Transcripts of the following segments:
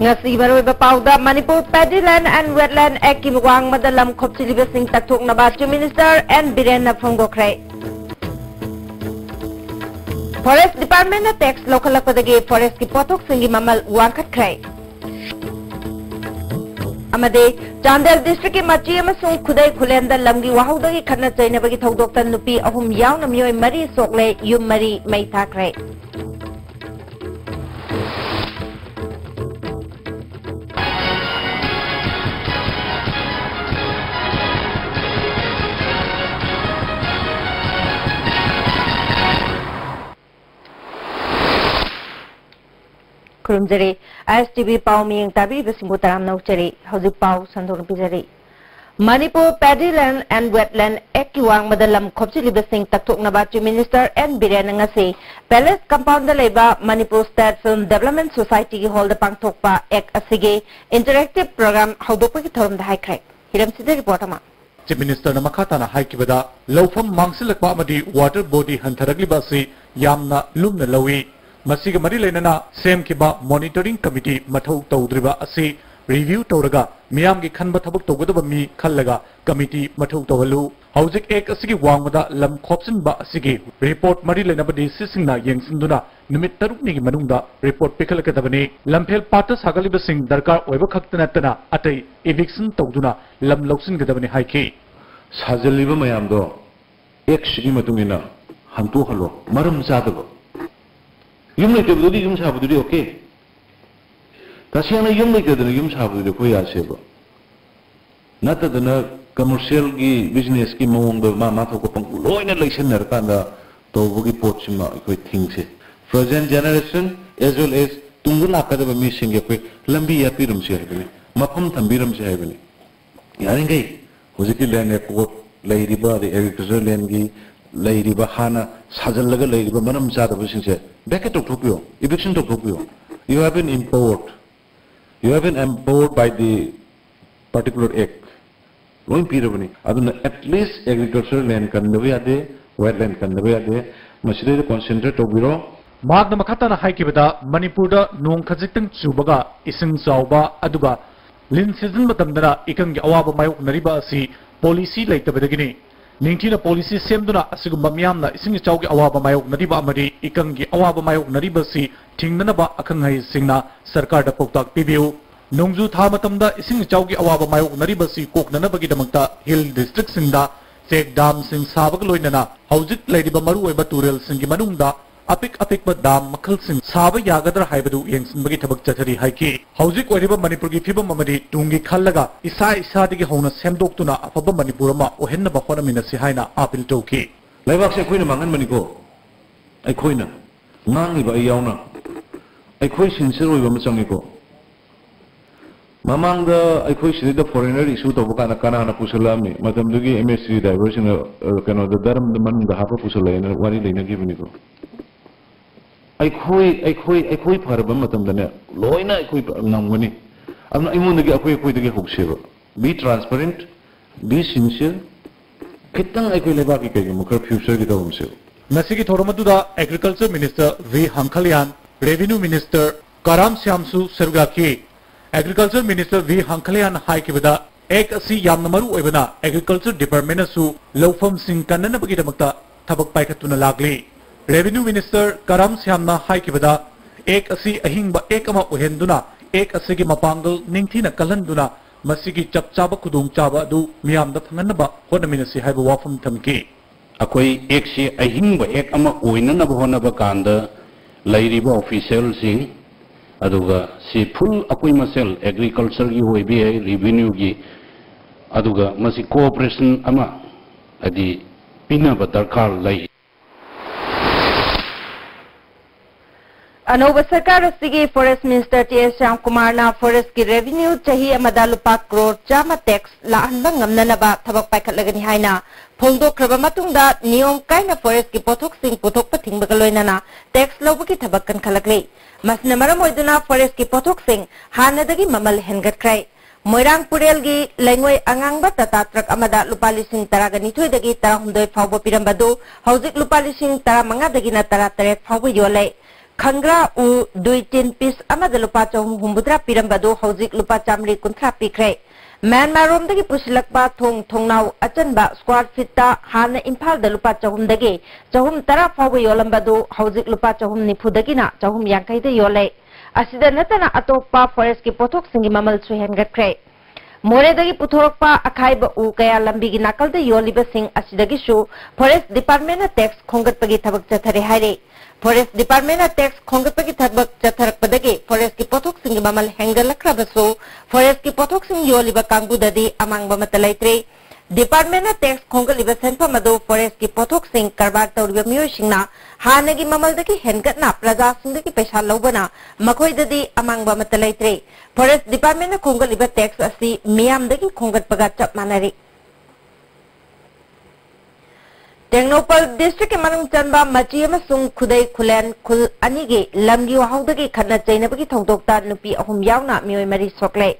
ngasi baroy bapauda Manipur Paddyland and Wetland Act ki wang madalam khopchiliba sing takthok na ba Chief Minister and Biren na phongdokre. Forest Department na tax local lakpadagi forest ki potok singi mamal wangkat kray. Amade Chandel district ki machi amasung khudai khulenda lamgi wahaudagi khanna chaina bagi thodokta nupi ahum yaw na miyoi mari sokle yum mari mai thakre. Kurumjari, ISTV Pau Miyang Tabi Besimbutaram Nauchari, Hausi Pau Sandor Pizari. Manipur Paddyland and Wetland Ekiwang Madalam Kopchili Besing Taktuk Nabachi Minister and Birenangasi, Palace Compound Leba, Manipur State Film Development Society Hold the Pangtokpa Ek Asige Interactive Program Haudopakithom the High Crack. Hiram Sida Reportama. Chief Minister Namakatana Haikibada, Lofam Mangsilakwa Madi Water Body Hantaragli Basi, Yamna Lumna Lawi. Masiga mari lenana sem kiba monitoring committee mathau tawdriba ase review tawraga miyam gi khanba thabak tawgadaba mi khallaga committee mathau tawhalu haujik ek asigi wangmada lam khopsin ba asigi report mari lenaba di sisingna yengsinduna numit taruk ni gi manungda report pikhalakadabani lamphel pata sagaliba sing darkar oiba khaktana tana atai eviction tawduna lam loksin gadabani haiki sajaliba mayam do ek sigi matungina hantu halo maram zadaba yum like the yum sabuduri okay. Tasiana yum like the yum sabuduri koyaseba. Not that the commercial business ki mong the mamato ko pang loin na listener kanda to bugi pochima ko things. Present generation as well as tungula kada ba missing ko lambi ya pirum se hebni. Mapam thambiram se hebni. Yaring gai hojiki land ko lady ba the agricultural land gi lady ba hana sajal laga lady ba manam jada ba singse back to Tokyo eviction to Tokyo you have been empowered by the particular act loin pirabani aduna at least agricultural land kan nabe ade wetland kan nabe ade maside concentrate to biro magna makatana haikibada Manipur da nong khajitang chubaga ising chawba aduga lin season matamdana ikang gi awaba mayok nariba asi policy laitabadagini Ningtina policy semduna asigumba miyamna ising chawgi awaba mayok nariba amari ikangi awaba mayok naribasi thingnanaba akhangai singna sarkar da poktak pibiu nongju tha matamda ising chawgi awaba mayok naribasi koknanabagi damakta hill district singda check dam sing sabag loinana haujik leidiba maru oiba turel singi manungda apik ba dam makhal sing saba yagadra haibadu yengsinbagi thabak chathari haiki haujik oiriba Manipur gi phibam amadi tungi khallaga isa digi hona semdoktuna afaba Manipur ma ohenna ba khona minasi haina apil toki laibak se khoina mangan maniko ai khoina ngangi ba yauna ai khoi sincere oiba machangi ko mamangda ai khoi sida foreigner issue to bukana kana na pusulami matamdugi MSc diversion kana da daram da man da hafa pusulaina wari leina gibni ko I quit Parabama Tamdana, Loina, I quit Namani. I'm not even the Akui to get Hooksheva. Be transparent, be sincere. Kitan I quit Lebaki, future get himself. Nasiki Toramaduda, Agriculture Minister V. Hankalian, Revenue Minister Karam Syamsu Sergaki, Agriculture Minister V. Hankalian Haikivada, Ek Si Yamnamaru Evana, Agriculture Department Su, Lofam Singh Kanana Bagitamakta, Tabak Paikatuna Lagli. Revenue Minister Karam Syamna Haikibada, Ek Asi Ahingba Ekama Uhenduna, Ek Asigi Mapangal, Ningtina Kalanduna, Masigi Chapchaba Kudung Chaba, do Miam the Panganaba, Honaminasi have a wafum tamki. Akoi Exi Ahingba Ekama Uinana Honabakanda, Lady officials in Aduga, si full Akuimasel, agriculture UABA, revenue gi Aduga, Masi cooperation ama, Adi Pina Batarkar Lai. Anova Sarkar Sigi Forest Minister T.S. Shyamkumar na forest ki revenue chahi amada lupa crore chama tax laanba ngamnanaba thabak paikhatlagani haina phongdokraba matungda niyom kaina forest ki pothok sing pothok pathingba loinana tax lobaki thabak kan khalakle masna maram oiduna forest ki pothok sing hanadagi mamal hengat krai Moirang Purel gi lengoi angangba tata truck amada lupa lising taraga nithoi dagi tarahumdoi phawba pirambadu haujik lupa lising taramanga dagi na tara tarek phawba yole खंग्रा उ दुई तीन piece अमद लुपा चहुम हुम्बुद्रा पिरंबदो हौजिक लुपा Chamari कुंथ्रा पिख्रे Myanmar रोमदगी पुसिलक्पा थोंग थोंगनाव अचनबा squad फिटा हान Imphal the लुपा चहुमदगी चहुम तरा फाव योलंबदो हौजिक लुपा चहुम निफुदगिना चहुम यांकैद योले असिदा नतना अतोपा forest की पोथोक सिंगी ममल सुहेनगत्रे मोरेदगी पुथोरपा अखाइब उ कया लंबी की नाकल दे योलिब सिंह असिदगी शु फॉरेस्ट डिपार्टमेंट टैक्स खोंगतपगी थबक चथरे हाइरे फॉरेस्ट डिपार्टमेंट टैक्स खोंगतपगी थबक चथरकपदगी फॉरेस्ट की पोथोक सिंगी ममल हेंगलखरबसु फॉरेस्ट की पोथोक सिंग योलिब कांगुददी अमांगब मत लैत्रे डिपार्टमेंट टैक्स खोंगलिब सेंफम अदो फॉरेस्ट की पोथोक सिंग करबार तौरिब मियोइसिंगना हानगी ममलदगी हेंगतना प्रजा सिंगदगी पैसा लौबना मखोइददी अमांगब मत लैत्रे फॉरेस्ट डिपार्टमेंट खोंगलिब टैक्स असि मियामदगी खोंगतपगा चप मानरी टेक्नोपल डिस्ट्रिक्ट के मनंग चनबा मची अमसुंग खुदै खुलेन खुल अनिगे लमगी वाहौदगी खन्ना चैनबगी थौदोक्ता नुपी अहुम यावना मियोय मरी सोकले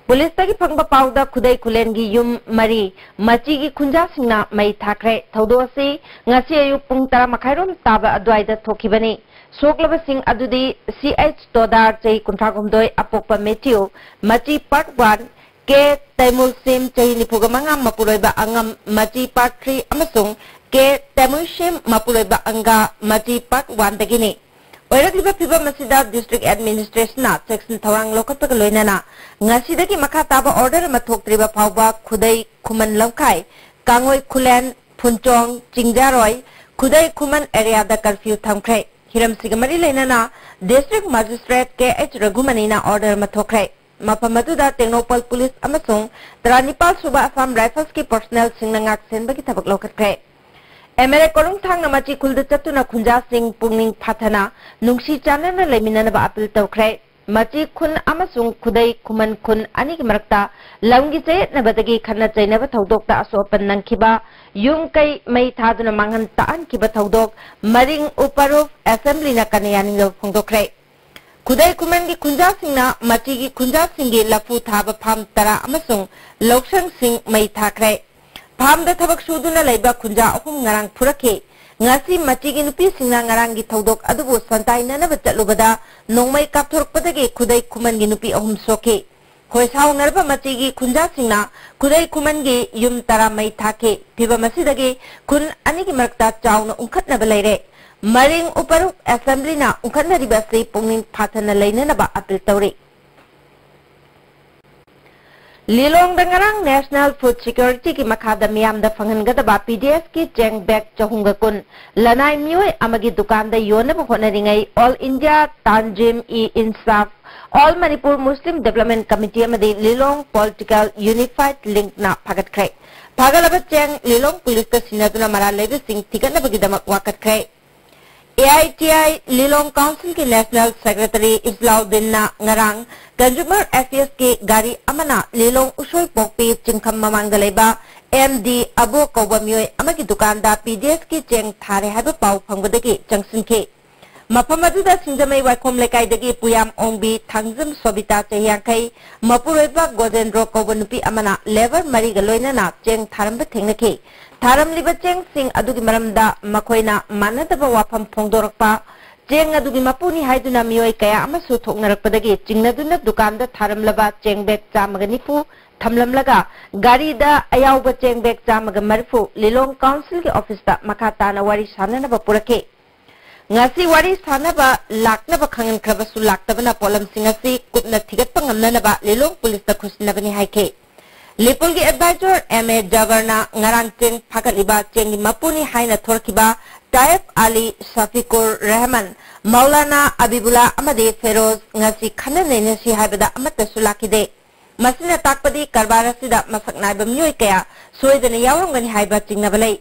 पुलिस तगी फंगबा पाउदा खुदै खुलेन गी युम मरी मची गी खुंजा सिंगना मई थाखरे थौदो असि ngasi ayuk pung 10 makairom taba adwaida thokibani soklaba sing adudi ch todar chei kunthagumdoi apokpa metio machi part 1 ke taimul sim chei nipugamanga mapuloiba angam machi part 3 amasung ke taimul sim mapuloiba anga machi part 1 dagini oiragliba phiba masida district administration na section thawang lokatpa loinana ngasi dagi makha taba order ma thoktriba phawba khudai khuman lamkai kangoi khulen फुनचोंग चिंगजारोय खुदै खुमन area the curfew थमख्रे Hiram सिगमरी लेना district magistrate के H रघुमनीना order मथोख्रे मफमदुदा टेक्नोपल police अमसुंग 39 सुबा Assam rifles की personal सिंगनांगाक सेनबगी थबक लोकत्रे MLA कोरुंग थांग नमाची खुलद चतुना खुंजा Singh पुंगनिंग फाथना नुंगसी Chanana लेमिननबा appeal तौख्रे मची खुन अमसुंग खुदै खुमन खुन अनि की मरक्ता लंगी चेनबदगी खन्ना चैनब थौदोक्ता असोपन नंखिबा युंग कई मई थादुना मांगन तान किबा थौदोक मरिंग उपरुफ असेंबली ना कनयानिंग फोंदोक्रे खुदै खुमन की खुंजा सिंगना मची की खुंजा सिंगी लफु थाब फाम तरा अमसुंग लौक्संग सिंग मई थाखरे फाम द थबक सुदुना लैबा खुंजा अहुम ngarang फुरखे ngasi machi gi nupi singna ngarang gi thodok adubu santai na ba chalubada nongmai kapthorpadagi khudai khuman gi nupi ahum soke hoi saw narba machi gi khunja singna khudai khuman gi yum tara mai thake phiba masidagi khun ani gi marakta chawna unkhatna ba leire maring uparuk assembly na unkhatna riba se pungning phathana leina na ba apil tawri Lilong dangarang National Food Security ki makada miyam da fanghangada PDS ki cheng bag chahunga kun lanai miyoy amagi dukan da yona ba honaringai All India Tanjim Insaf All Manipur Muslim Development Committee amadi Lilong Political Unified Link na phagat kray phagalaba cheng Lilong police ka sinaduna mara lebe sing tigat na bagidamak wakat kray AITI Lilong Council के national secretary Islauddin ना ngarang consumer affairs के गाड़ी अमना Lilong उसोई पोकपी चिंखम ममांगलेबा MD अबो कौबमियोय अमगी दुकानदा PDS की Cheng थारे हाबे पाउ फंगबदगी junction मफमदुदा सिंजमई वाइखोम लेकाइदगी पुयाम ओंबी Thangjam Sobita चेयांखै मपुरोइबा गोजेंद्रो कौबनुपी अमना labour मरी गलोइना Cheng थारमबे थेंगनखि थारम लिबा चेंग सिंग अदुगी मरमदा मखोइना मानदबा वाफम फोंदोरकपा चेंग अदुगी मपुनी हाइदुना मियोय कया अमसु थोकनरकपदगी चिंगनदुना दुकानदा थारमलबा चेंग बेग चामगा निफु थमलमलगा गाड़ीदा अयाउबा चेंग बेग चामगा मरफु लिलोंग काउंसिल के ऑफिसदा मखाताना वारी साननबा पुरके ngasi wari sanaba laknaba khangan khabasu laktabana polam singasi kupna thigatpa ngamnanaba lilong police ta khusnabani haike Lipulgi advisor MA Javarna ngarang cheng phakaliba chengi mapuni haina thorkiba Taif Ali Shafiqur Rahman Maulana Abibullah Amadi Feroz ngasi khanane nasi haibada amata sulakide masina takpadi karbara sida masaknaiba myoy kaya soidana yawrongani haiba chingnabalai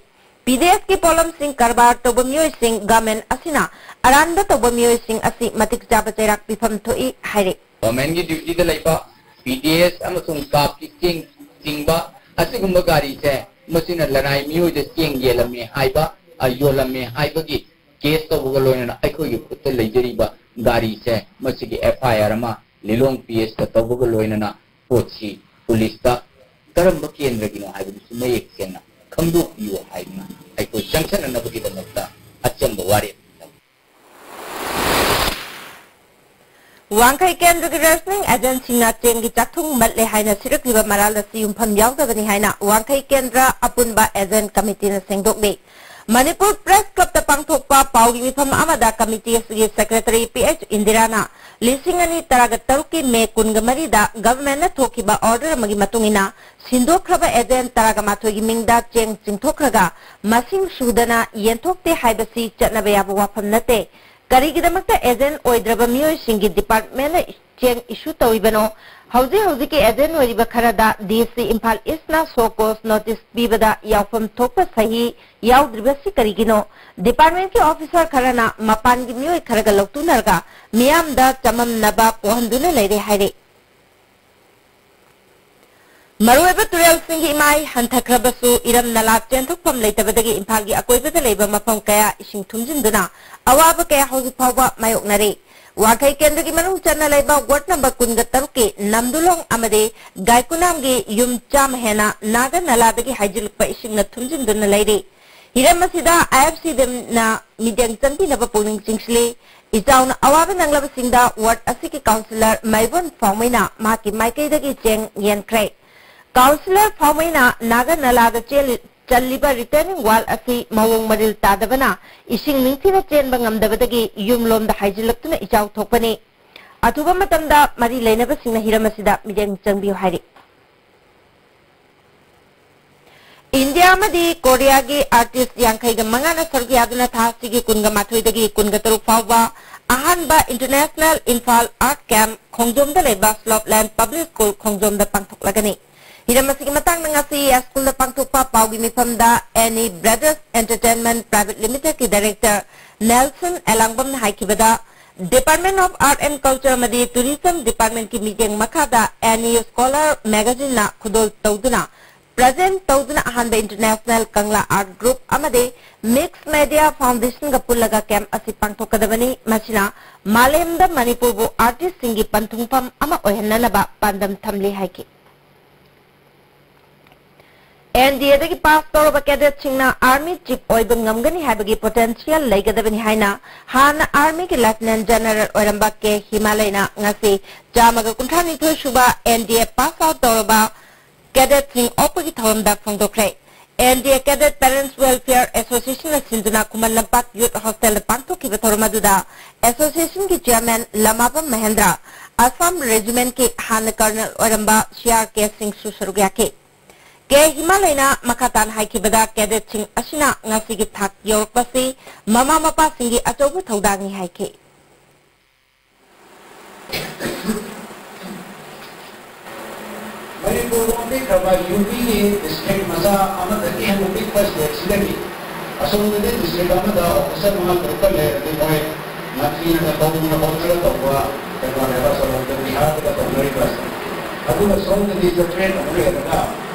PDS की pollen Singh करबार तोबमियोय Singh government असिना अरानबा तोबमियोय सिंह असि मतिक जाबा चैराक पिफम थोई हाइरे government की duty the लैबा PDS अमसुंग काप की चिंगबा असिगुम्बा गाड़ी से मसिना लनाई मियोय the चिंग येलमे हाइबा अयोलमे हाइबा की केस तो बगलोयना अखोगी खुत लेजरीबा गाड़ी से मसिगी FIR मा लिलोंग PS ता तो बगलोयना पोची पुलिस ता करम केंद्र की हाइबा सुमे एक सेना खंदो पियो हाइना अखो जंक्शन नबगी द लगता अचंब वारे Wangkai Kendra Wrestling Agency na Cheng gi Chathung Matle Haina Sirak Liba Marala Si Yumpam Yaudabani Haina Wangkai Kendra Apunba Agent Committee na Sengdokni Manipur Press Club ta pangthokpa Paugi Mifam Amada Committee Secretary PH Indirana Lisingani Taragataruki Me Kungamarida Government na Thokiba Order Magi Matungina Sindokraba Agent Taragamathogi Mingda Cheng Singthokraga Masing Sudana Yentokte Haibasi Chatnabayaba Wafam Nate Karigidamakta agent oidraba miyoy singi department na cheng issue tawibano hauji ki agent oiriba kharada DC Imphal East na sokos notice bibada yaufam thokpa sahi yaudriba si karigino department ki officer kharana mapan gi miyoy kharaga loktunarga miyam da chamam naba pohanduna leire haire Marueba Turel Singhi Mai Hantakrabasu Iram Nala Chenthokpam Leitabadagi Imphagi Akoibada Leiba Mapam Kaya Ising Tumjinduna Awaba Kaya Hausi Pawba Mayoknare Wakai Kendagi Manung Chana Leiba Ward number Kungataruki Namdulong Amade Gaikunamgi Yum Cham Hena Naga Naladagi Hajilpa Ising na Tumjinduna Leire Hiramasida IFC dem na Midyang Chanti Naba Puning Chingsle Izaun Awaba Nanglabasingda Ward Asiki Councillor Maibon Fawmaina Maki Maikaidagi Cheng Yen Kray Councillor Fawmaina Naga Nalaga Chaliba returning wall asi Mawong Maril Tadabana Ising Ningtina Chen Bangamdabadagi Yumlom the Hajilakuna Ijaw Topani Atuba Matamda Mari Lenaba Singna Hiramasida Midang Changbiu Hari India Madi Korea gi artist Yankai Mangana Sargi Aduna Thasigi Kunga Mathuidagi Kungataru Fawba Ahanba International Infal Art Camp Kongjom the Leba Slopland Public School Kongjom the Pangtok Lagani Hiramasigi matang ngasi school na pangtukpa Paugi Mifamda Any Brothers Entertainment Private Limited ki Director Nelson Elangbam na haikibada Department of Art and Culture Madi Tourism Department ki meeting makada Any Scholar Magazine na kudol tawduna Present tawduna Ahanba International Kangla Art Group amade Mixed Media Foundation Gapulaga Camp asi pangtukadabani masina Malemda Manipur bu artist singi pantungpam ama ohenanaba pandam thamli haiki And the other pastor of a cadet China Army Chief Oibang Namgani Habagi potential Legadabani Haina, Han Army Lieutenant General Orambake Himalaya Ngasi, Jamaga Kuntani Shuba, and the pass out Doroba Cadet Sing opposite home that from the cray. And the Cadet Parents Welfare Association of Sinduna Kumalampak Youth Hostel Panto Kivatormaduda, Association ki Chairman Lamapa Mahendra, Assam Regiment ki Han Colonel Oramba, Shiar K. Singh Susarugaki. Ke Himalaya makatan haikibada cadet sing asina ngasigi thak yorpasi mama mapa singi achobu thaudangi haike Manipur only kaba UP district maza amadaki hamuki first sidagi asomudde district amada officer ma local le boy matri na tawuna hotel tawwa kaba neba salon bihar ka tawari bas adu asomudde the train amule ka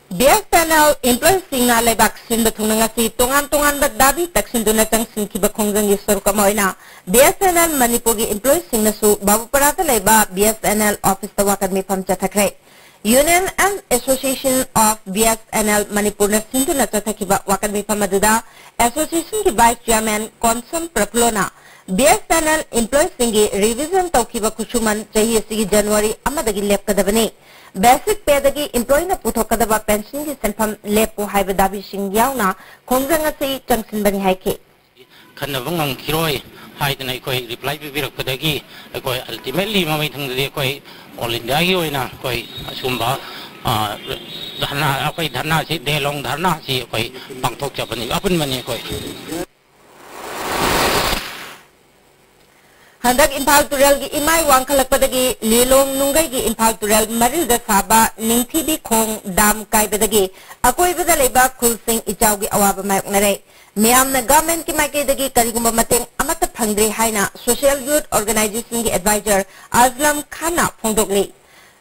BSNL employees singa lebak sinda thunangasi tongan dabi taksin dunatang sinkiba khongjang yisor kamoina BSNL Manipur gi employees singna su babu parata leba BSNL office tawakan mi pam chathakre Union and Association of BSNL Manipur na sindu na chathakiba wakan mi pamaduda Association ki Vice Chairman Konsum Praplona BSNL employees singi revision tawkiba kuchuman chahi sigi January amadagi lep kadabani basic pay dagi employee na puthokadaba pension gi senpham lepo haiba dabi sing yauna khongjanga sei changsin bani haike khanabang kiroi haidana koi reply bi birak kadagi koi ultimately mamai thangde koi all india gi oina koi asumba dharna si delong dharna si koi pangthok chabani apun mani koi Handak Imphal Turel gi imai wangkhalakpadagi lilong nungai gi Imphal Turel maril da saba ningthibi khong dam kaibadagi akoi bada leba khulsing ichaw gi awaba mayoknare miyam na government ki maikidagi karigumba mateng amata phangdre haina social youth organization gi advisor Azlam Khana phongdokli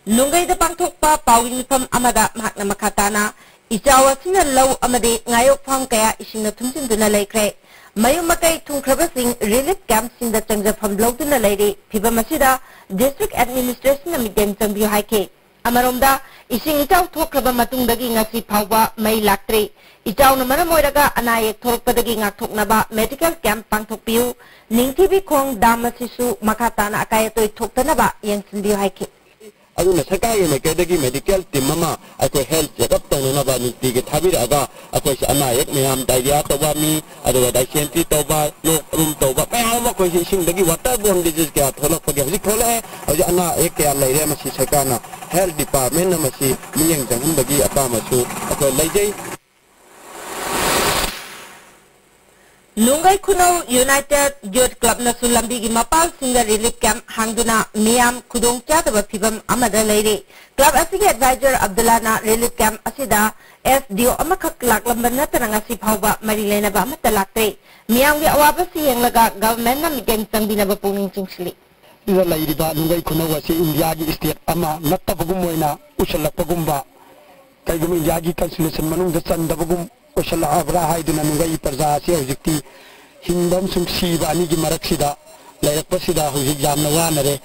nungai da pangthokpa pawin pham amada mahakna makhatana ichaw asina law amade ngayok pham kaya isingna thumsin duna laikre Mayumakai Tungkrabasing relief camp in the Changja from Blogduna Lady, Pibamasida, District Administration of Midem Chambu Haike. Amaromda, Ising Tau Tokraba Matungdagi Nasi Pawa, May Lactre, Ichauna Manamoraga Anayek Torpadagi Ngaknaba medical camp Pangtopiu, Ningtibi Kong Damasisu Makatana Akayato Toktanaba, Yansin Hike. aduna sakai me kedagi medical team mama ako health checkup tawna ba ni tige thabira aga ako sa anayek miyam diarrhea to ba mi adu dysentery to ba lok room to ba pa ma ko sing dagi waterborne disease ka tholok page hiji thole aju ana ek ya leire ma si sakana health department na ma si miyang jangham dagi apa ma su ako leijai Lungai Kuno United Youth Club na Sulambi gi mapal singa relief camp hangduna Miam Kudong Chataba Pibam Amada Lady Club asigi advisor Abdullah na relief camp asida SDO amakak laklamban na tanangasi phawba marilena ba matalakte Miam gi awaba si yang laga government na miteng sangbina ba puning chingsli ila lairiba lungai Kuno wasi India gi state ama nattabagum moina usalapagumba kaigum India gi constitution manung da chandabagum Oshala abra haiduna nungai parza si hojikti hindam sumsi bani gi maraksida layakpasida hojik jamna wanare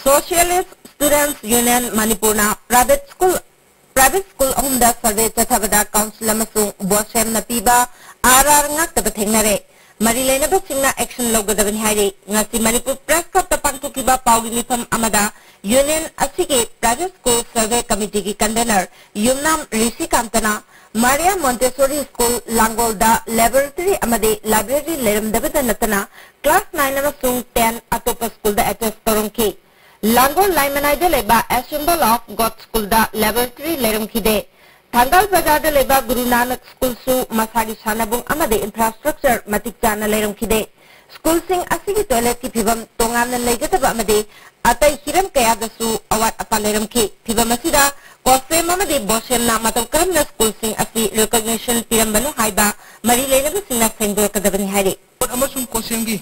Socialist Students Union Manipurna private school ahumda survey chathabada council amasung bosem na piba arar ngak tabathengnare marilena ba singna action logadabani haire ngasi Manipur press club tapangtukiba pawgi mifam amada Union asige private school survey committee ki convener Yumnam Rishi Kantana Maria Montessori School Langolda laboratory amade library lerum dabada natana class 9 amasung 10 atopa school da attest torongki Langol Laimanai leba a symbol of God School da laboratory lerum kide Thangal Bazar da leba Guru Nanak School su masagi sanabung amade infrastructure matik chana lerum kide School sing asigi toilet ki phibam tongan legataba amade Atai hiram kaya dasu awat apaleram ki pibam asida kosre mamade bosem na matawkaram na school sing asi recognition piram banu haiba marilena ba singna sengdor kadabani haire amasung kosem gi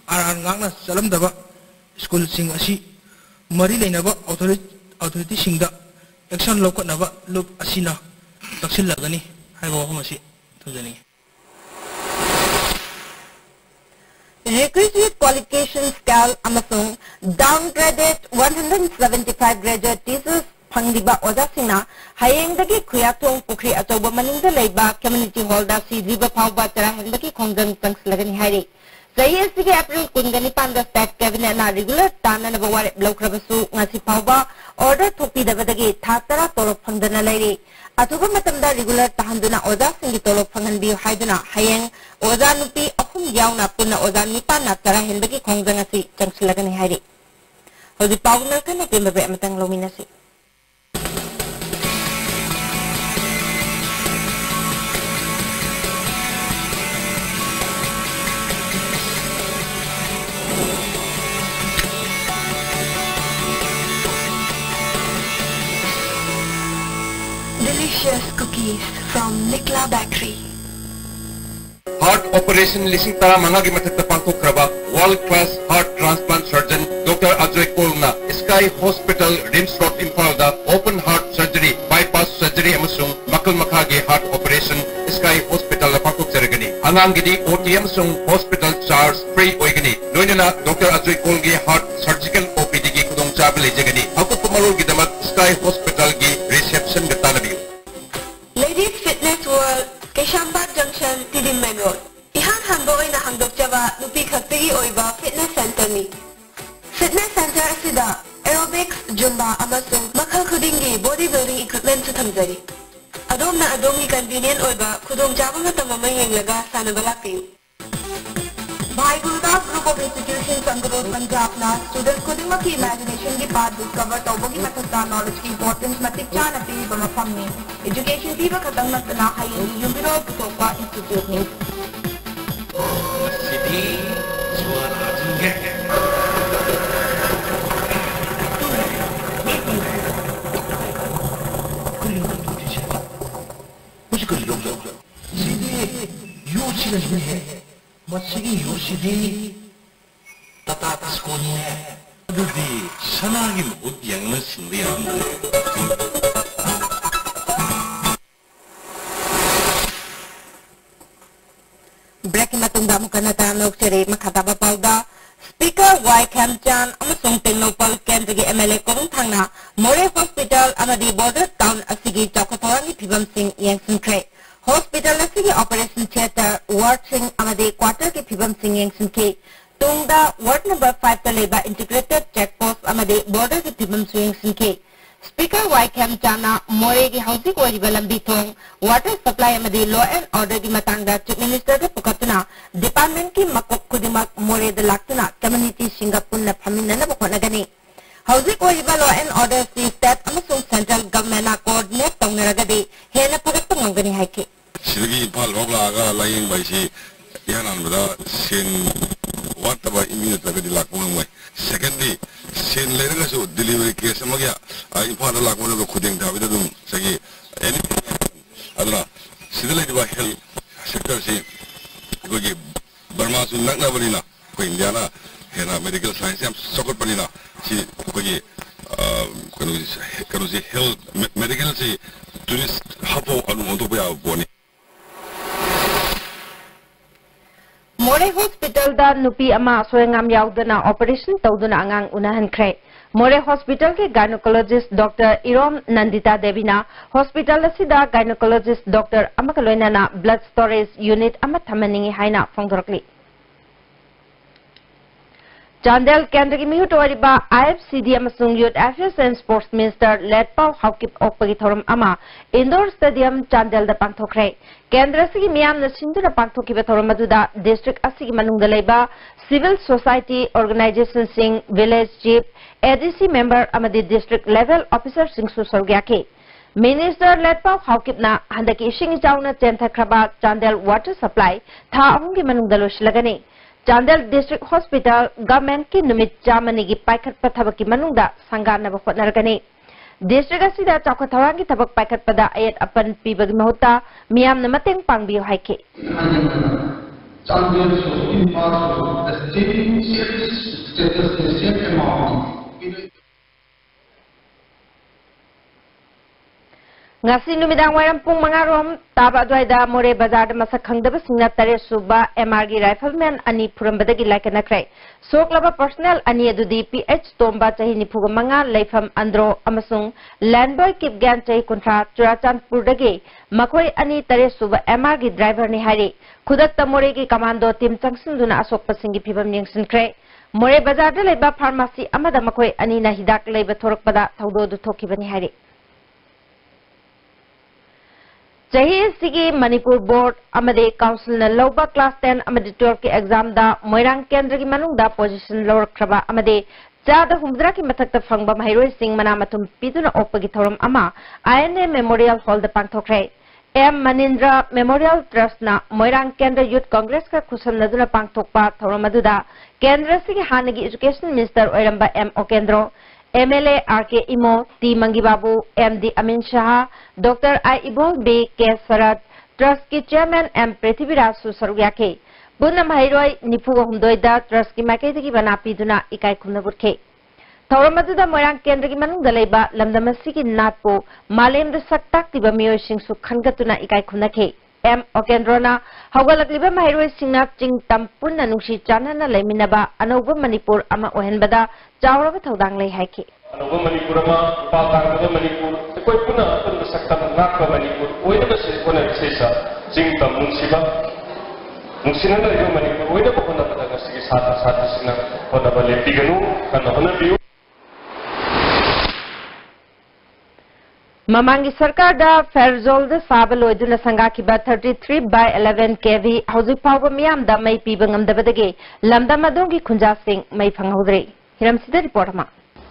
aran ngakna salam daba school sing asi marilena ba authority singda action lokot na ba look asina taksil lagani haiba ko masi tujani Requisite qualification scale amasung downgraded 175 graduate thesis phangdiba ojasina hayengdagi khuyatong pukri atoba maningda leiba community hall da sidriba phawba tara hendagi khongjang tangslagani hairi sayesige April kungani panda state cabinet na regular tana na baware blokrabasu ngasi phawba order thopi dabadagi thatara torop phangdana leiri Atuba matamda regular tahanduna oza singi tolok panghanbi haiduna hayeng oza nupi akhum yauna punna oza nipa na tara hendagi khongjang asi changsilagani hairi hodi pawna kana pembabe amatang lominasi Delicious cookies from Nikla Bakery. Heart operation lising tara mangagi matata pangkok kraba world class heart transplant surgeon Dr. Ajay Kolna Sky Hospital Rims Road Impalda open heart surgery bypass surgery amasung makal makhagi heart operation Sky Hospital la pangkok jaragani angang gidi OTM sung hospital charge free oigani noinana Dr. Ajay Kolgi heart surgical OPD gi kudong chabli jagani hakut pamarul gi damat Sky Hospital gi reception gatanabi Ladies Fitness World Keshamba Junction Tidim Main Road Ihan hanboy na handok jaba nupi khaktagi oiba fitness center ni Fitness center asida aerobics zumba amasung makhal khudingi bodybuilding equipment su thamjari adom na adomgi convenient oiba khudong jaba matam ama yenglaga sanabala kayu Bhai Gurudas Group of Institutions Sangrur Punjab na students kudima ki imagination ki path discover tawbogi mathasta knowledge ki importance matik chana pi bama famni education pi ba khatang na tana hai yumiro putopa institute ni Sidi suara jingga Masigi Yoshidi Tata Skoni Dudi Sanagi Mut yang Sindhiam Break matunda mukana tanok sere makataba pauda Speaker Y Khamchan amasung Tengnopal Kendra MLA Korung Thangna More Hospital amadi border town asigi chawkathawangi phibam sing yengsin kre Hospital asigi operation theater warding amadi quarter ki phibam sing yengsin ke Tungda ward number 5 ta leba integrated checkpost amadi border ki phibam sing yengsin ke Speaker Y Khamchana More ki housing wariba lambi thong water supply amadi law and order ki matangda chief minister de pukatna department ki makok kudimak More de laktuna community Singapore na phamina na bukonagani Housing wariba law and order si state amasung central government na coordinate tawneragadi hena pagatpangangani haike Sidagi pal rogla aga laying by si yanan bada sen wataba immediate lagadi lakmangmai secondly sen lerga so delivery case magya ai pal lakmana do khudeng dawi dum sagi anything adra sidalai diba health sector si gogi Burma su nakna banina ko India na hena medical science am sokot banina si gogi kanu si health medical si tourist hapo anu onto ya boni More Hospital da nupi ama soengam yaudana operation tawduna angang unahan kre More Hospital ke gynecologist Dr. Irom Nandita Devina Hospital asida gynecologist Dr. Amakaloina na blood storage unit ama thamaningi haina phongdorkli Chandel Kendra ki mihut wariba IFCD amasung Youth Affairs and Sports Minister Letpau Haukip Okpagi thorum ama Indoor Stadium Chandel da pangthokre Kendra sigi miyam na sindu na pangthokiba thorum aduda district asigi manungda leiba civil society organization sing village chief ADC member amadi district level officer sing su sorgyake Minister Letpau Haukip na handaki ising ijauna chenthakraba Chandel water supply tha ahungi manungda losilagani Chandel District Hospital Government ki numit jamani gi paikhat pathabaki manungda sangana ba khotnargani District asida chawkathawangi thabak paikhat pada ayat apan pibagi mahuta miyam na mateng pangbiyo haike Chandel should pass the status the same amount Ngasi numidang wairam pung mangarom taba adwaida More Bazar da masak khangdaba singna tare suba MRG rifleman ani purambadagi laikana krai soklaba personnel ani adudi PH Tomba chahi nipuga manga leifam andro amasung landboy kipgan chahi kuntra Churachandpur dagi makhoi ani tare suba MRG driver ni hari khudakta More ki commando team changsinduna asok pasingi phibam yengsin krai More Bazar da leiba pharmacy amada makhoi ani na hidak leiba thorakpada thaudo du thokibani hari Chahi sigi Manipur board amade council na loba class 10 amade 12 ke exam da Moirang Kendra ki manung da position lower kraba amade chada humdra ki mathakta phangba mairoi sing mana matum piduna opagi thoram ama INA Memorial Hall da pangthokre M Manindra Memorial Trust na Moirang Kendra Youth Congress ka khusan naduna pangthokpa thoram aduda Kendra sigi hanagi education minister oiramba M Okendro MLA RK Imo, T Mangibabu, MD Amin Shah, Dr. I Ibol B. K. Sarat, Trust ki Chairman M. Prithviraj Susarugyake, Bunam Hairoi, Nipuga Humdoida, Trust ki Maketiki Banapi Duna, Ikai Kunavurke. Tauramadu Moirang Kendra ki Manung Daleba, Lamdamasiki Natpo, Malem the Saktak Tiba Mio Sing Sukhangatuna Ikai Kunake. M. Okendrona, Hawalakliba Mairoi Singat Ching Tampun Nanushi Chanana Leminaba, Anoba Manipur Ama Ohenbada, Chawrava Thaudang Lei Haike. Anoba Manipur Ama, Patanga Manipur, the Koipuna, the Saktan Naka Manipur, whenever she Sisa, Ching Tamunsiba, Musinana Manipur, whenever Honda Sata Satisina, Honda Piganu, and Honor. Mamangi Sarkar da Ferzol da Sabaloiduna Sangakiba 33/11 KV Hauzik Power Miam da Mai Pibangam da Badage Lamda Madongi Kunja Singh Mai Fangaudre. Hiram Sida report ma.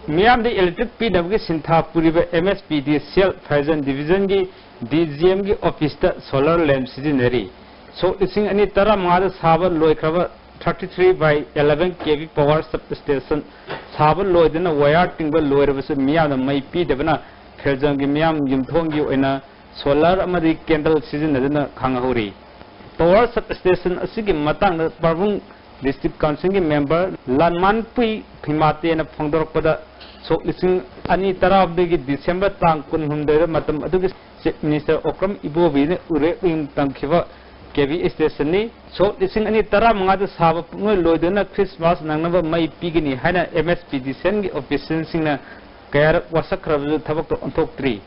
Miam the electric PW Sintha Puriba MSPD Cell Faizan Division gi DGM gi office da solar lamp seasonary. So ising ani tara mada Sabal Loikrava 33/11 KV power substation Sabal Loidina wire tingle lower was Miam the Mai PW Feljangi Miam Yumthongi Oina solar amadi candle season adana Kangahuri. Power substation asigi matang Parvung district council member Lanman Pui Pimati and Pongdorpada so listen Ani Tarabdi December Tang Kun Hundera Matam Adugis Minister Okram Ibovi Ure in Tankiva KV station ni so lising ani tara manga saba ngoi loidona Christmas nangnaba mai pigini haina MSPD sen gi official singna kayar wasakrabju thabak to ontok 3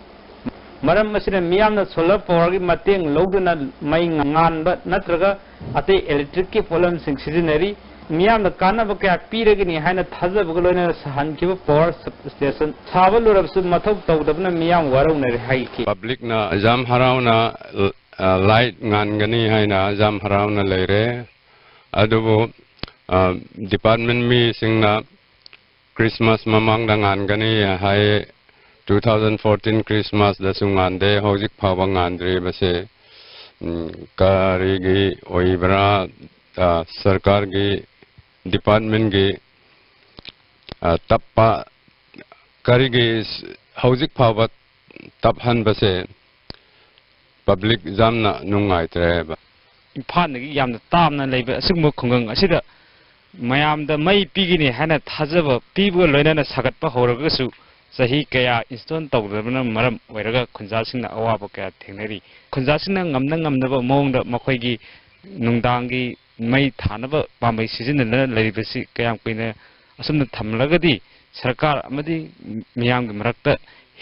maram masina miyamna solar power gi mateng loduna mai nganba natraga ate electric ki problem sing seasonary miyamna kanaba kya piragini haina thajab goloina sahan ki power station sabal urabsu mathok tawdabna miyam warauna hai ki public na jam harauna light ngangani haina jam harauna leire adubo department mi singna Christmas mamang ngangani hai 2014 Christmas da sungande hojik phawang andre base karigi oibra sarkar gi department gi tappa karigi hojik phawa taphan base public jamna nungai treba imphal gi yamna tamna leiba asugmo khungang asida mayamda mai pigini hana thajaba pibu loinana sagatpa horagasu sahi kaya install tawdabna maram oiraga khunjasingna awaba kaya thengnari khunjasingna ngamnaba mongda makhoi nungdangi mai thanaba pamai sijinna leibasi kayam kuina asumna thamlagadi sarkar amadi miyamgi marakta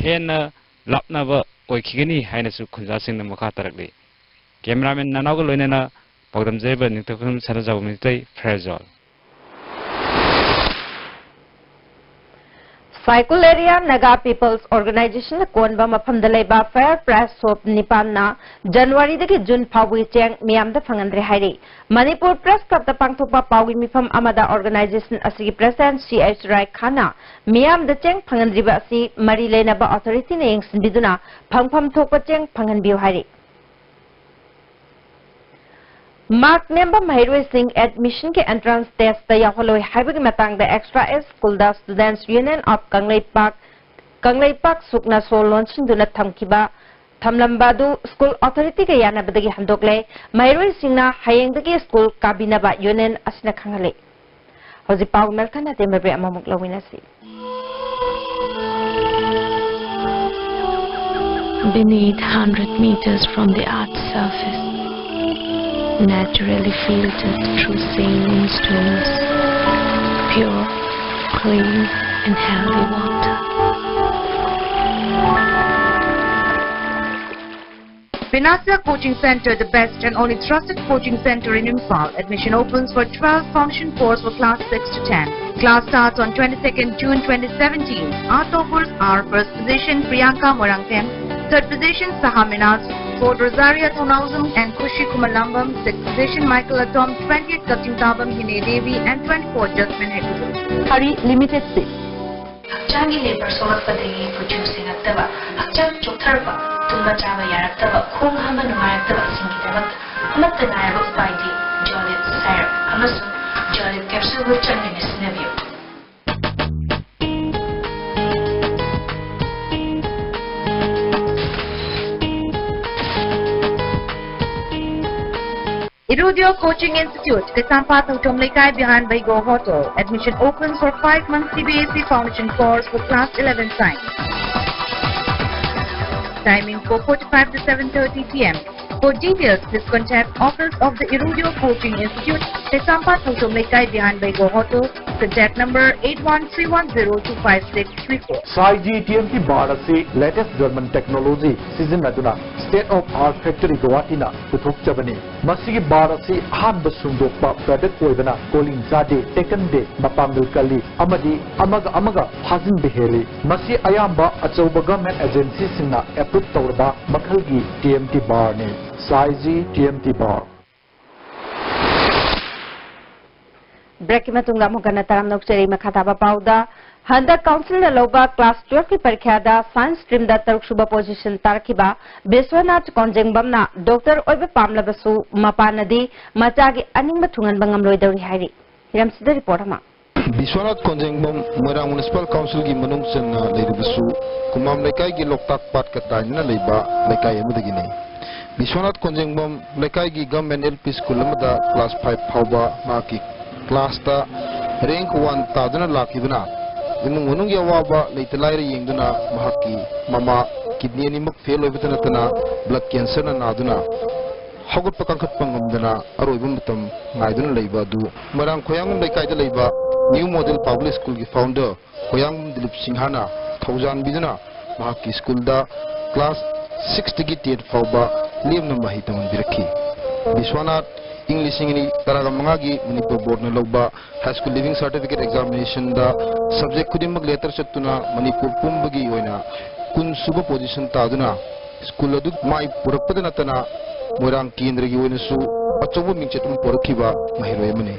hena lapnaba oikigani hainasu khunjasingna makha tarakle cameraman nanago loinana pawdamjeba ningtakhum sarajabu mitai fragile Cycle Area Naga People's Organization Konba Mafam Daleba Fair Press Soap Nipana January the June Pawi Chang Miam the Fangandre Hari Manipur Press Club the Pangtupa Pawi Mifam Amada Organization Asigi President C.H. Rai Khana Miam the Chang Pangandriba Si Marilena Ba Authority Names Biduna Pangpam Topa Chang Panganbiu Hari Mark member Mahirwe Singh admission ke entrance test the Yaholoi Habig Matang the Extra S School the Students Union of Kanglei Park Sukna So launching do not Tamkiba Tamlambadu School Authority ke Yana Badagi Handokle Mahirwe Singh na Hayang the School Kabinaba Union Asna Kangale Hosi Pau Melkana Demabe Amamuk Lawinasi Beneath 100 meters from the Earth's surface naturally filtered through saline stones, pure, clean and healthy water. Pinasa Coaching Center, the best and only trusted coaching center in Imphal. Admission opens for 12 function course for class 6 to 10. Class starts on 22nd June 2017. Our toppers are first position Priyanka Morangtem, third position Saha Minaz, fourth Rosaria 2000 and Kushi Kumalambam, sixth position Michael Atom, 20th Katimtabam Hine Devi and 24th Jasmine Hekudu. Hari limited seats. Hakchangi labor solakpadagi producing attaba hakchang chotharba tumba chaba yaraktaba khong hama nungaraktaba singidabak amatta naiba upaidi jolid syrup amasun jolid capsule with changini scenario. Irudio Coaching Institute, Kasampa Tomlekai behind Baigo Hotel. Admission opens for 5 months CBSE Foundation course for class 11 science. Timing 4:45 to 7:30 p.m. For details, please contact Office of the Irudio Coaching Institute, Kasampa Tomlekai behind Baigo Hotel. Contact number 8131025634. Saiji TMT Bharasi latest German technology season aduna state of art factory Guwahati puthok chabani masigi Bharasi han basundokpa product oibana calling zade second day mapambil kali amadi amaga hazin beheli masi ayamba achauba government agency singna approve tawrba makhalgi TMT bar ne Saiji TMT bar. Break matunga mukana taram nokcheri makhataba pauda handa council na loba class 12 ki parikha da science stream da taruk suba position tarkiba Beswanath Konjengbam na Dr. Oibe Pamlabasu Mapanadi Machagi aning matungan bangam loidori hairi hiram sida report ma Beswanath Konjengbam Moirang Municipal Council gi manung chen na leibasu kumam lekai gi loktak pat ka na leiba lekai amudagini Beswanath Konjengbam lekai gi government LP school amada class 5 phauba maki class ta rank 1 taduna lakibna imung munung yawaba leitalaira yengduna mahaki mama kidney ni mak fail obitana tana blood cancer na naduna हगुट पकांखत पंगमदना अरोइब मतम ngaidun leiba du marang khoyangum lekai da leiba new model public school ki founder khoyangum dilip singhana thaujan biduna mahaki school da class 6 tigi 10 fauba lemna mahi taman birakhi biswanath English ingini taraga mangagi Manipur board na loba high school living certificate examination da subject khudimag letter chatuna Manipur pumbagi oina kun suba position taduna school adu mai purakpada natana मोरंग केंद्र की वजह अचौब मिंचतम पोरखिबा महिरोय मने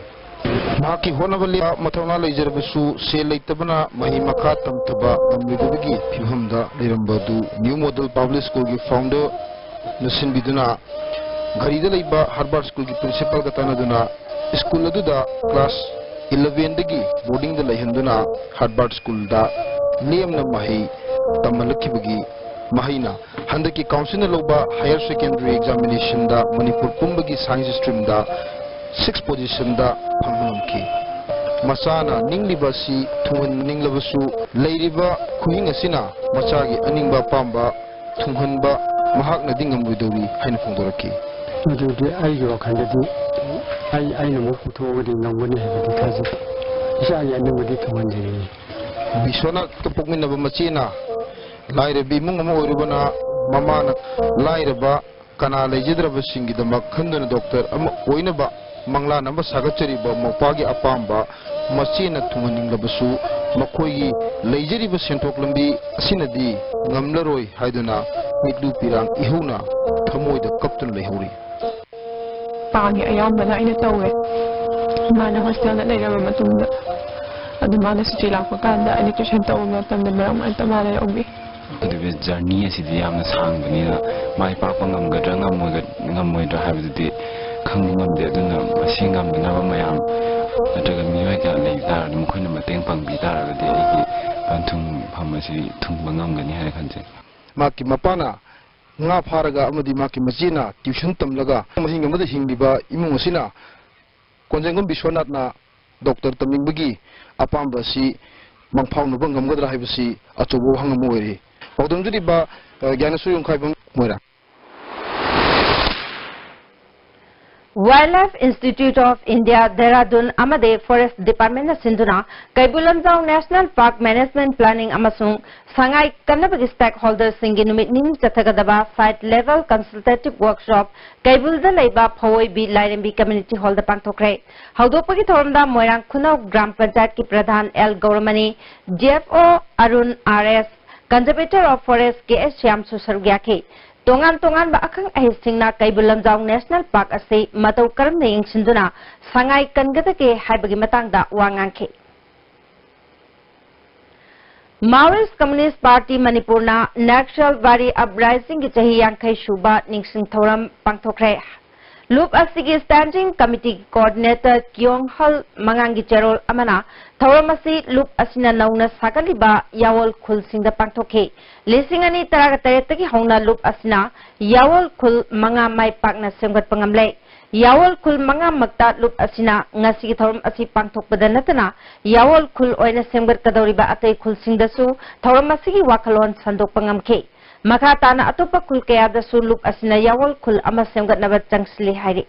माकी होनबले मथौना लेजरबसु से लेतबना मही मखा तमथबा गमलिदबगी फिमहमदा लेरंबदु न्यू मॉडल पब्लिक स्कूल की फाउंडर नसिन बिदुना घरीदा लेबा हार्वर्ड स्कूल की प्रिंसिपल गतानदुना स्कूल अदुदा क्लास 11 दगी बोर्डिंग द लेहंदुना हार्वर्ड स्कूल दा लेमना मही तमलखिबगी Mahina, Handaki Council Loba Higher Secondary Examination da Manipur Pumbagi Science Stream da 6th position da Panghamki. Masana Ninglibasi Tungan Ninglabasu Lairiba Kuhing Asina Masagi Aningba Pamba Tunghanba Mahak Nadingam Widowi Hainafundoraki. I know what to over the number because I never did to one day. Bisona Kapukmin of Machina. Laire bimung urubana mamana laire ba kana lejidraba singi da makhanduna doctor ama oinaba mangla namba sagachari ba mopagi apamba machina tunganing labasu makoigi lejari ba sentok lambi asinadi ngamlaroi haiduna mitlu pirang ihuna thamoida kaptun lehuri pagi ayambana ina tawe mana hostel na leira ba matunda adu mana suci lakwa kanda ani tuition tawo matamda maram antamala obi the journey is the Yam Sang Vanilla. My papa Ngamoid have the Kangam de Duna, Singam, Nava Mayam, a Jagamuka later, and Kunam Tempang Bita, the Bantum Pharmacy, Tumbangam, and Hakanji. Maki Mapana, Nga Paraga, Amadi Maki Mazina, Tushantam Laga, Mahinga Mother Hingiba, Imusina, Konjangum Bishwanatna, Dr. Tamimbugi, Apambasi, Mangpang Bangam Gadra Atobo Hangamori. Wildlife Institute of India, Dehradun, Amade Forest Department na Sinduna, Kaibulanzao National Park Management Planning Amasung, Sangai Kannabagi Stakeholders Singi Numit Nim Jatagadaba Site Level Consultative Workshop, Kaibulda Leiba Pawai B Lairimbi Community Hall the Pangtokre. Haudopagi Thormda Moirang Kunau Gram Panchayat ki Pradhan L. Gauramani, GFO Arun RS, Conservator of Forest KS Shyam Susargyaki. Tongan ba akang ahisingna Kaibulanzao National Park ase matau karam na yung sinduna sangay kangata ke haibagi matangda wangangke. Maoist Communist Party Manipur na National Bari Uprising ki chahi yangkai shuba ningsing thoram pangthokre. Loop asigi Standing Committee Coordinator Kyong Hal Mangangi Cherol Amana Thoramasi Loop Asina Nauna Sakaliba Yawol Khul Singda Pangthoke Lisingani Taragatayataki Hongna Loop Asina Yawol Khul Manga Mai Pakna Semgat Pangamle Yawol Khul Manga Magta Loop Asina Ngasigi Thoram Asi Pangthok Badanatana Yawol Khul Oina Semgat Kadoriba Atay Khul Singdasu Thoramasigi Wakalon Sandok Pangamke Makatana atopa kul kaya da suluk asina yawol kul ama semgat nabat changsli hairi.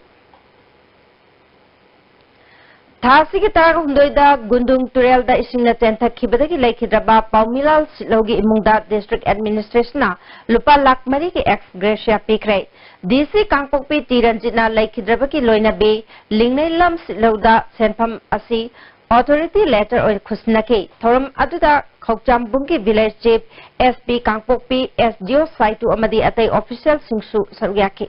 Thasi ki taraga hundoida gundung turel da isingna tenta khibadagi laikhidraba Paumilal Silaugi imungda District Administration na lupa lakmari ki ex gratia pikre. DC Kangpokpi Tiranjina laikhidraba ki loina be lingnai lam Silauda senpam asi Authority letter or Kusnaki, Thorum Aduda Kokjam Bunki Village Chief, SP Kangpokpi, SDO Saitu Amadi Atay Official Singsu Saryaki.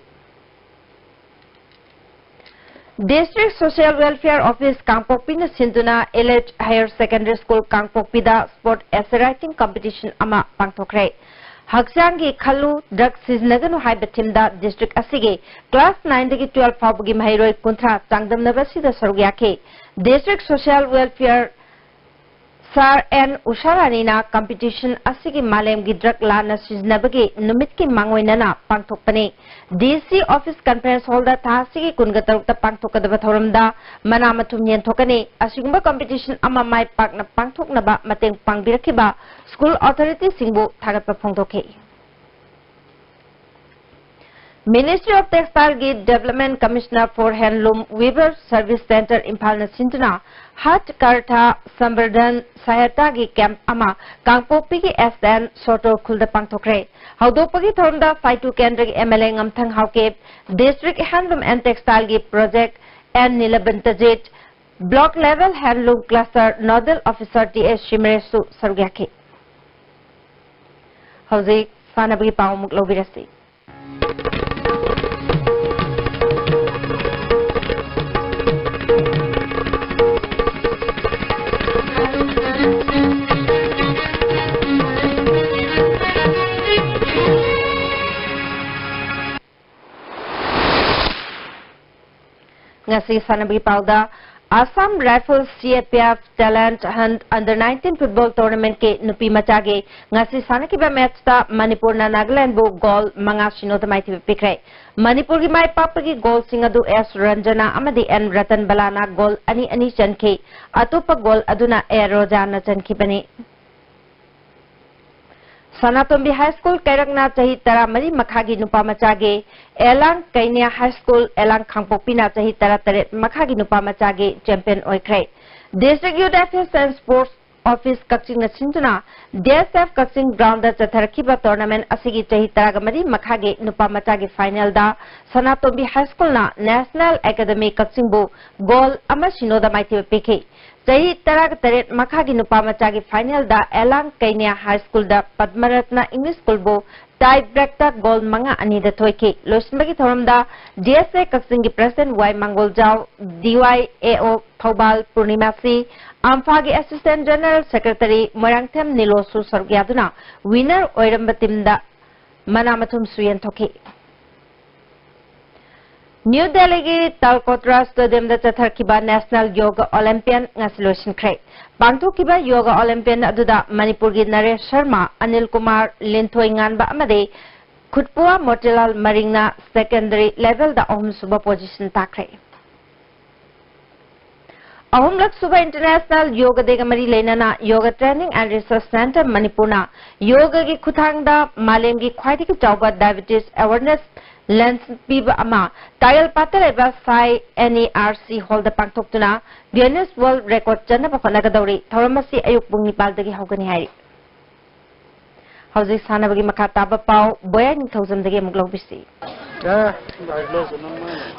District Social Welfare Office Kangpokpi na Sinduna Elite Higher Secondary School Kangpokpi da Sport Essay Writing Competition Ama Pangtokre. Haksangi Khalu Drug Siznaganu Haibatimda District Asige Class 9 dagi 12 Fabagi Mahiroi Kuntra Changdam Nabasida Saryaki. District Social Welfare Sar N. Usharanina competition asigi malem gi drug lana siznabagi numit ki mangoinana pangthokpani DC office conference hall da thasigi kungatarukta pangthokadaba thoramda manamatum yenthokani asigumba competition ama mai pakna pangthoknaba mateng pangbirakhiba school authority singbu thagatpa phongtokhe Ministry of Textile Development Commissioner for Handloom Weaver Service Center Impal na Sintuna Hat Kartha Sambardhan Sahayata gi camp ama Kangpopi gi SN Soto Khulda Pangthokre Haudopagi Thornda Saitu Kendra gi MLA Ngamthang Hauke District Handloom and Textile gi Project and Nilabantajit Block Level Handloom Cluster Nodal Officer TS Shimresu Sargyaki Hauzik Sanabgi Paumuk Lobirasi Ngasi Sanabgi Pauda Assam Rifles CFPF Talent Hunt Under 19 Football Tournament ke Nupi Machage ngasi sanakiba match ta Manipur na Nagaland bu goal manga shinodamai thi pikre Manipur gi mai papagi goal singadu S Ranjana amadi N Ratan Balana goal ani chanke atopa goal aduna A Rojana chanki bani Sanatombi High School Kairangna Chahi Tara Mari Makhagi Nupa Machage Elang Kainia High School Elang Kangpopina Chahi Tara Taret Makhagi Nupa Machage Champion Oikre District Youth Affairs and Sports Office Kakching na Sintuna DSF Kakching Ground da Chatharkiba Tournament Asigi Chahi Tara Mari Makhagi Nupa Machage Final da Sanatombi High School na National Academy Kakching bu goal ama shinoda maiti peke Chahi Tara Taret Makhagi Nupa Machage Final da Elang Kainia High School da Padmaratna English School bu tie break ta goal manga ani da thoike Losinbagi thoram da DSA Kakching gi President Y Mangoljao DYAO Thobal Purnimasi Amphagi Assistant General Secretary Morangthem Nilosu Sargyaduna winner oiramba team da manamathum suyen thoke New Delhi gi Talkotra Stadium da Chatharkiba National Yoga Olympian ngasiloshin kre Pangthokiba Yoga Olympian aduda Manipur gi Naresh Sharma Anil Kumar Linthoi nganba amade Khutpua Motilal Maringna secondary level da ahum suba position takre Ahum Lak Suba International Yoga Degamari Lenana Yoga Training and Research Center Manipurna Yoga gi Khuthang da Malem gi khwaidi ki chawba diabetes awareness Lens Piba Ama Tile Pataleba Sai NERC Hold the Pangtoktuna Guinness World Record Janaba Honagadori Thoramasi Ayuk Bungipal Dagi Hogani Hari Hausi Sanabagi Makataba Pau Boyan Thousand Dagi Muglobisi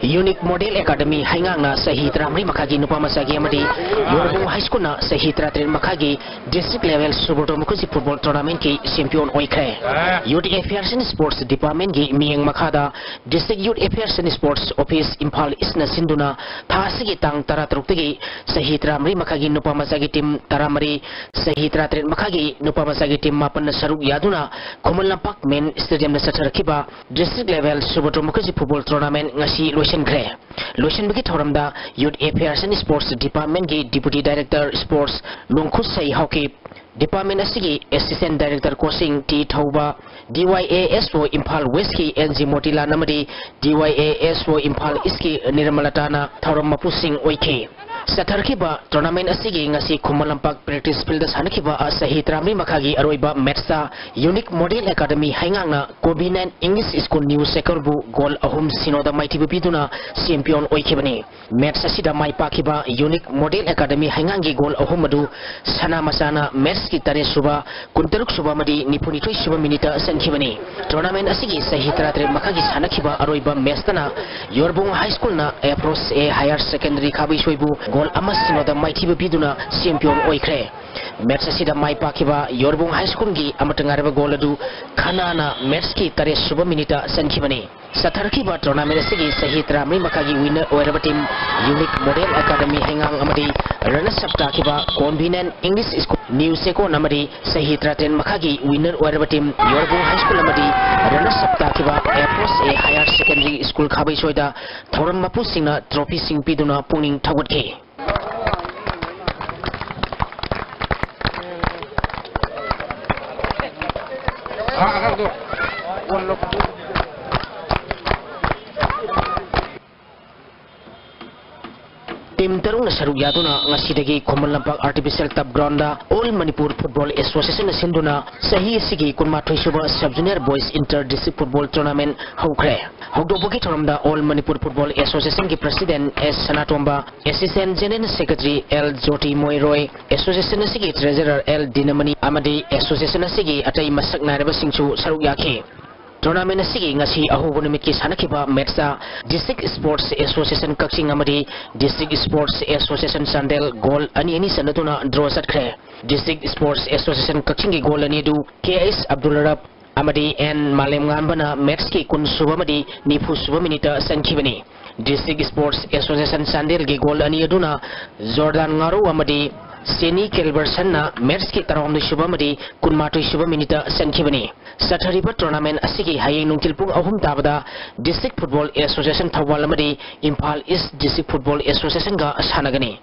Unique Model Academy Hangana Sahitra Mari Makagi Nupa Masagi Amadi Yorbo High School na Sahitra Tren Makagi District Level Suboto Mukusi Football Tournament ki Champion Oikre Youth Affairs and Sports Department ki Miyang Makada District Youth Affairs and Sports Office Impal Isna Sinduna Thasigi Tang Taratrukti Sahitra Mari Makagi Nupa Masagi Team Taramari Sahitra Tren Makagi Nupa Masagi Team Mapan Saruk Yaduna Komalampak Main Stadium na Satarkiba District Level Suboto Mukusi Football Tournament ngasi Lotion Gre Lotion bagi thoramda Youth Affairs and Sports Department ki Deputy Director Sports Longkhusai Hockey Department asigi Assistant Director Coaching T Thauba DYAS for Impal West ki NG Motila namadi DYAS for Impal Iski Nirmalatana Thoram Mapusing Oike Satarkiba tournament asigi ngasi Kumalampak practice field sanakiba Sahitra Mari Makhagi aroiba matcha Unique Model Academy haingangna Kobinan English School New Sekorbu goal ahum sinoda maiti biduna champion oikibani match asida mai pakiba Unique Model Academy haingangi goal ahum adu sana masana match ki tare suba kunteruk suba madi nipuni thoi suba minita sankibani tournament asigi Sahitra Tre Makhagi sanakiba aroiba match tana Yorbung High School na approach a higher secondary khabi soibu goal amas sinoda maiti biduna champion oikre match asida mai pakiba Yorbung High School gi amatangareba goal adu khanana match ki tare suba minita sankibani Satarkiba tournament asigi Sahitra Mari Makhagi winner oiraba team Unique Model Academy hengang amadi runners up takiba Convenient English School New Seko namadi Sahitra Ten Makhagi winner oiraba team Yorbung High School amadi runners up takiba Airforce A Higher Secondary School khabai soida thoram mapu singna trophy sing piduna puning thawatke Tim Tarung Saruk Yaduna, Nasidagi, Common Lampak Artificial Tap Grounda, All Manipur Football Association Sinduna, Sahi Sigi, Kunmatri Shuba, Sub-Junior Boys Inter-District Football Tournament, Hokre. Hokdoboki Toramda, All Manipur Football Association President S. Sanatomba, Assistant General Secretary L. Joti Moiroy, Association Sigi Treasurer L. Dinamani Amadi, Association Sigi Atai Masak Nareba Singchu Saruk Yaki. Tournament asigi ngasi ahubo numit ki sanakiba matcha District Sports Association Kaksing amadi District Sports Association Sandel goal ani sanatuna draw satkre. District Sports Association Kaksing ki goal ani du KS Abdulrab amadi N Malem Ngambana match ki kun subamadi nifu subaminita sankibani. District Sports Association Sandel ki goal ani aduna Jordan Ngaru amadi Seni Kelberson na match ki tarawam subamadi kun matu subaminita sankibani. Sathariba tournament asigi hayeng nungtilpung ahum tabada District Football Association Thawal amadi Impal East District Football Association ga sanagani.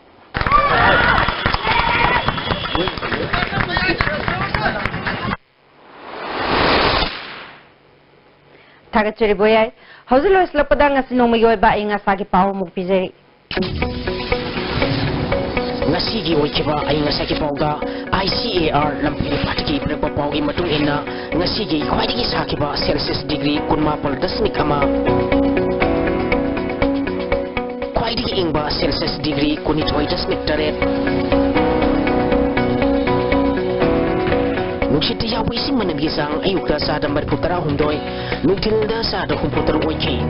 Thagacheri boyai hausulo islapadang asinong mayoy ba inga sagi pau mugpijeri. Ngasigi oikiba ay ngasagi pauda ICAR lampiri patiki pagpapau imatung ina ngasigi khwaidigi sakiba Celsius degree kunmapal dasmik ama khwaidigi ingba Celsius degree kunithoi dasmik taret nuksita yawi sing managisang ayukta sa dambar putara hundoy nuktilda sa da komputer oiki.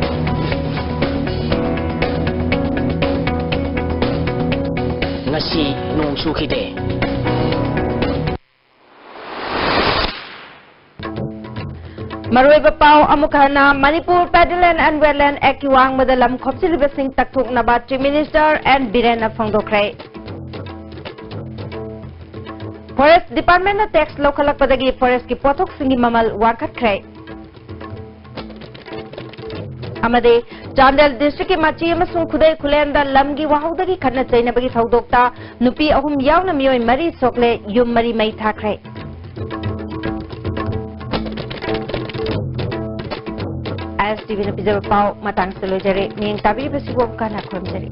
Ngasi nung sukide. Maroy Bapao Amukana Manipur Paddleland and Wetland Akiwang Madalam Kopsilibasing Sing Taktuk Nabat Chief Minister and Birena Fangdokray. Forest Department na tax local padagi forest ki potok singi mamal wakat kray. Amade Chandel District Machi amasung Khudai Khulenda lamgi wahaudagi khanna chainabagi thaudokta nupi ahum yauna miyoi mari sokle yum mari mai thakrai. As TV na pijaba pau matang salojare ning tabi basibo kana khomjari.